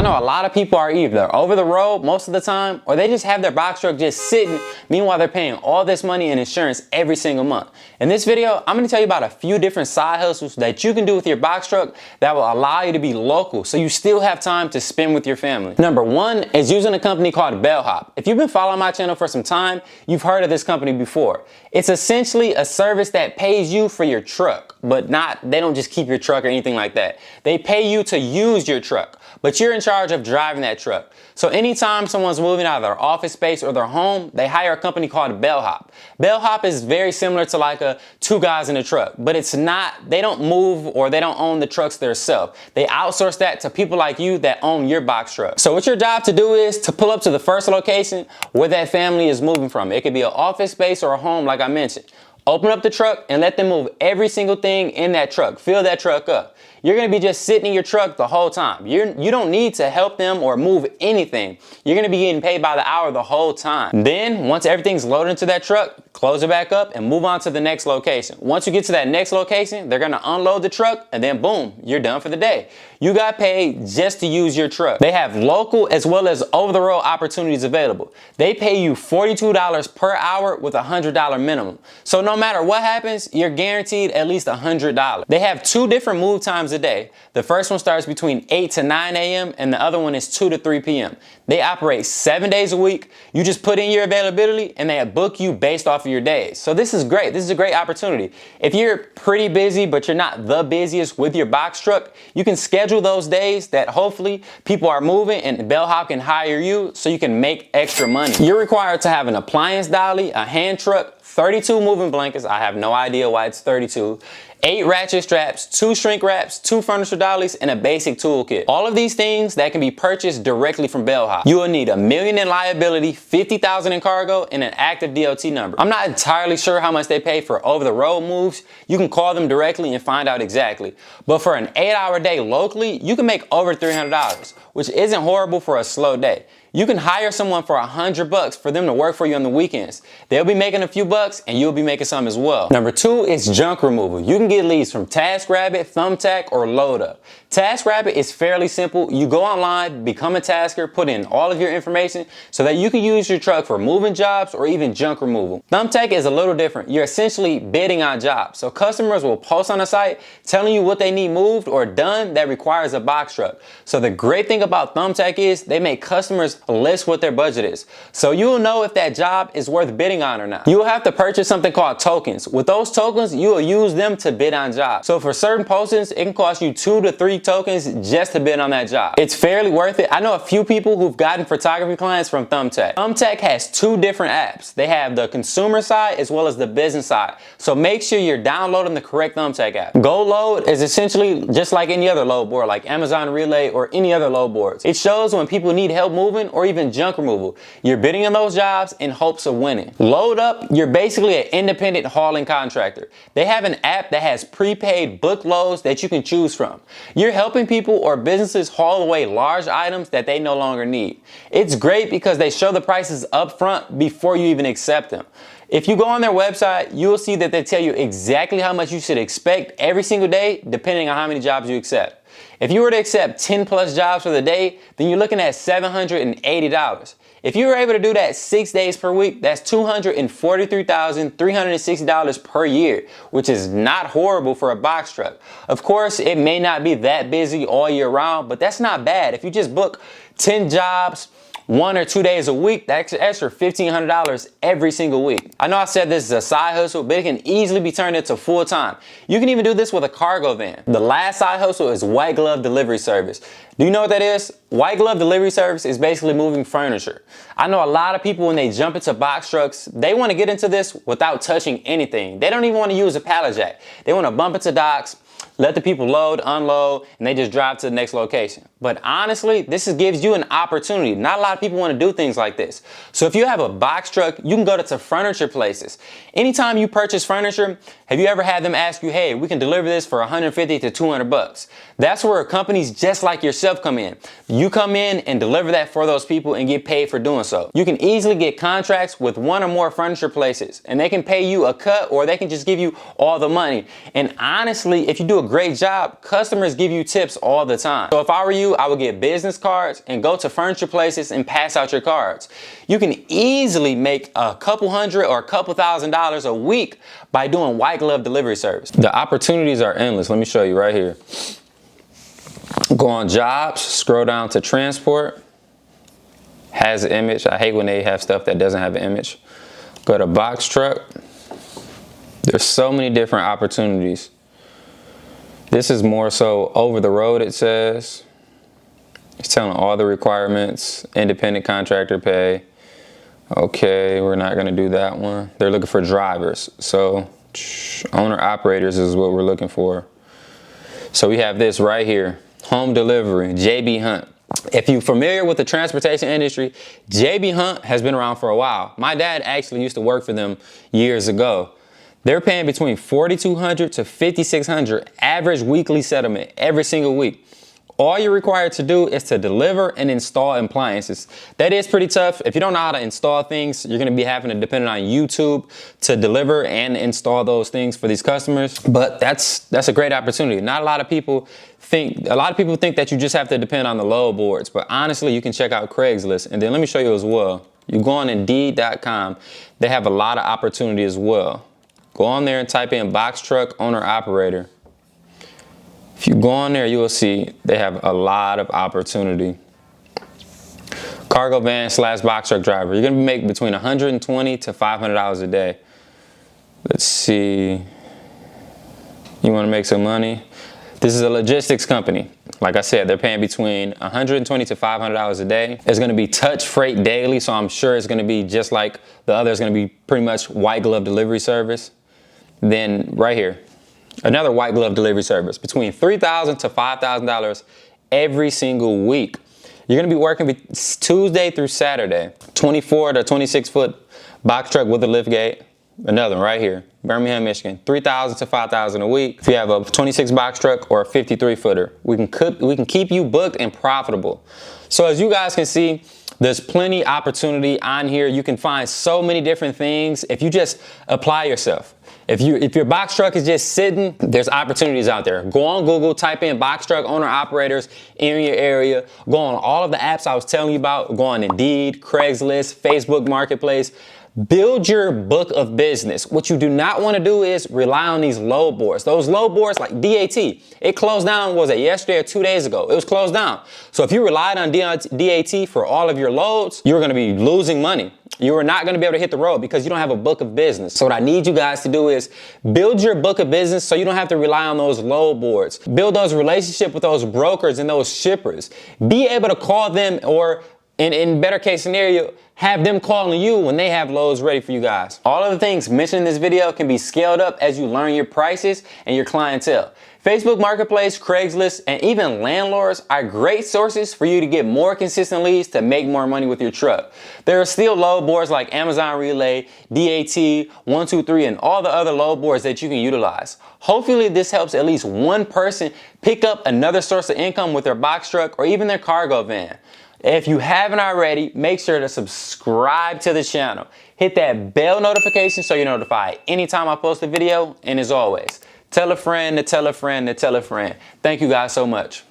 know a lot of people are either over the road most of the time, or they just have their box truck just sitting, meanwhile they're paying all this money in insurance every single month. In this video, I'm going to tell you about a few different side hustles that you can do with your box truck that will allow you to be local so you still have time to spend with your family. Number one is using a company called Bellhop. If you've been following my channel for some time, you've heard of this company before. It's essentially a service that pays you for your truck, but they don't just keep your truck or anything like that. They pay you to use your truck, but you're in charge of driving that truck. So anytime someone's moving out of their office space or their home, they hire a company called Bellhop. Bellhop is very similar to like a two guys in a truck, but it's not, they don't move or they don't own the trucks themselves. They outsource that to people like you that own your box truck. So what your job to do is to pull up to the first location where that family is moving from. It could be an office space or a home like I mentioned. Open up the truck and let them move every single thing in that truck. Fill that truck up. You're going to be just sitting in your truck the whole time. You don't need to help them or move anything. You're going to be getting paid by the hour the whole time. Then once everything's loaded into that truck, close it back up and move on to the next location. Once you get to that next location, they're going to unload the truck and then boom, you're done for the day. You got paid just to use your truck. They have local as well as over-the-road opportunities available. They pay you $42 per hour with a $100 minimum. So no matter what happens, you're guaranteed at least $100. They have two different move times a day. The first one starts between 8 to 9 a.m. and the other one is 2 to 3 p.m. They operate 7 days a week. You just put in your availability and they book you based off of your days. So this is great. This is a great opportunity. If you're pretty busy, but you're not the busiest with your box truck, you can schedule those days that hopefully people are moving and Bellhop can hire you so you can make extra money. You're required to have an appliance dolly, a hand truck, 32 moving blankets. I have no idea why it's 32. 8 ratchet straps, 2 shrink wraps, 2 furniture dollies, and a basic toolkit. All of these things that can be purchased directly from Bellhop. You will need $1 million in liability, $50,000 in cargo, and an active DOT number. I'm not entirely sure how much they pay for over-the-road moves. You can call them directly and find out exactly. But for an 8-hour day locally, you can make over $300, which isn't horrible for a slow day. You can hire someone for $100 for them to work for you on the weekends. They'll be making a few bucks and you'll be making some as well. Number 2 is junk removal. You can get leads from TaskRabbit, Thumbtack, or LoadUp. TaskRabbit is fairly simple. You go online, become a tasker, put in all of your information so that you can use your truck for moving jobs or even junk removal. Thumbtack is a little different. You're essentially bidding on jobs. So customers will post on the site telling you what they need moved or done that requires a box truck. So the great thing about Thumbtack is they make customers list what their budget is. So you'll know if that job is worth bidding on or not. You'll have to purchase something called tokens. With those tokens, you will use them to bid on jobs. So for certain postings, it can cost you 2 to 3 tokens just to bid on that job. It's fairly worth it. I know a few people who've gotten photography clients from Thumbtack. Thumbtack has 2 different apps. They have the consumer side as well as the business side. So make sure you're downloading the correct Thumbtack app. GoLoad is essentially just like any other load board, like Amazon Relay or any other load boards. It shows when people need help moving or even junk removal. You're bidding on those jobs in hopes of winning. LoadUp, you're basically an independent hauling contractor. They have an app that has prepaid book loads that you can choose from. You're helping people or businesses haul away large items that they no longer need. It's great because they show the prices up front before you even accept them. If you go on their website, you'll see that they tell you exactly how much you should expect every single day, depending on how many jobs you accept. If you were to accept 10 plus jobs for the day, then you're looking at $780. If you were able to do that 6 days per week, that's $243,360 per year, which is not horrible for a box truck. Of course, it may not be that busy all year round, but that's not bad. If you just book 10 jobs, 1 or 2 days a week, that's extra $1,500 every single week. I know I said this is a side hustle, but it can easily be turned into full time. You can even do this with a cargo van. The last side hustle is white glove delivery service. Do you know what that is? White glove delivery service is basically moving furniture. I know a lot of people when they jump into box trucks, they want to get into this without touching anything. They don't even want to use a pallet jack. They want to bump into docks, let the people load, unload, and they just drive to the next location. But honestly, this gives you an opportunity. Not a lot of people want to do things like this. So if you have a box truck, you can go to furniture places. Anytime you purchase furniture, have you ever had them ask you, hey, we can deliver this for 150 to 200 bucks? That's where companies just like yourself come in. You come in and deliver that for those people and get paid for doing so. You can easily get contracts with 1 or more furniture places and they can pay you a cut or they can just give you all the money. And honestly, if you do a a great job, customers give you tips all the time. So if I were you, I would get business cards and go to furniture places and pass out your cards. You can easily make a couple hundred or a couple $1,000s a week by doing white glove delivery service. The opportunities are endless. Let me show you right here. Go on jobs, scroll down to transport. Has an image. I hate when they have stuff that doesn't have an image. Go to box truck. There's so many different opportunities. This is more so over the road, it says. It's telling all the requirements, independent contractor pay. Okay, we're not gonna do that one. They're looking for drivers. So owner operators is what we're looking for. So we have this right here, home delivery, JB Hunt. If you're familiar with the transportation industry, JB Hunt has been around for a while. My dad actually used to work for them years ago. They're paying between $4,200 to $5,600 average weekly settlement every single week. All you're required to do is to deliver and install appliances. That is pretty tough. If you don't know how to install things, you're gonna be having to depend on YouTube to deliver and install those things for these customers. But that's a great opportunity. Not a lot of people think that you just have to depend on the load boards, but honestly, you can check out Craigslist. And then let me show you as well. You go on Indeed.com, they have a lot of opportunity as well. Go on there and type in box truck owner operator. If you go on there, you will see they have a lot of opportunity. Cargo van / box truck driver. You're gonna make between $120 to $500 a day. Let's see. You wanna make some money? This is a logistics company. Like I said, they're paying between $120 to $500 a day. It's gonna be touch freight daily, so I'm sure it's gonna be just like the other. It's gonna be pretty much white glove delivery service. Then right here, another white glove delivery service, between $3,000 to $5,000 every single week. You're gonna be working Tuesday through Saturday. 24 to 26 foot box truck with a lift gate. Another one right here, Birmingham, Michigan, $3,000 to $5,000 a week. If you have a 26 box truck or a 53 footer, we can keep you booked and profitable. So as you guys can see, there's plenty opportunity on here. You can find so many different things if you just apply yourself. If your box truck is just sitting, there's opportunities out there. Go on Google, type in box truck owner operators in your area. Go on all of the apps I was telling you about. Go on Indeed, Craigslist, Facebook Marketplace. Build your book of business. What you do not want to do is rely on these load boards. Those load boards like DAT, it closed down, was it yesterday or 2 days ago? It was closed down. So if you relied on DAT for all of your loads, you're going to be losing money. You are not going to be able to hit the road because you don't have a book of business. So what I need you guys to do is build your book of business so you don't have to rely on those load boards. Build those relationships with those brokers and those shippers. Be able to call them, or in better case scenario, have them calling you when they have loads ready for you guys. All of the things mentioned in this video can be scaled up as you learn your prices and your clientele. Facebook Marketplace, Craigslist, and even landlords are great sources for you to get more consistent leads to make more money with your truck. There are still load boards like Amazon Relay, DAT, 123, and all the other load boards that you can utilize. Hopefully this helps at least one person pick up another source of income with their box truck or even their cargo van. If you haven't already, make sure to subscribe to the channel. Hit that bell notification so you're notified anytime I post a video. And as always, tell a friend to tell a friend to tell a friend. Thank you guys so much.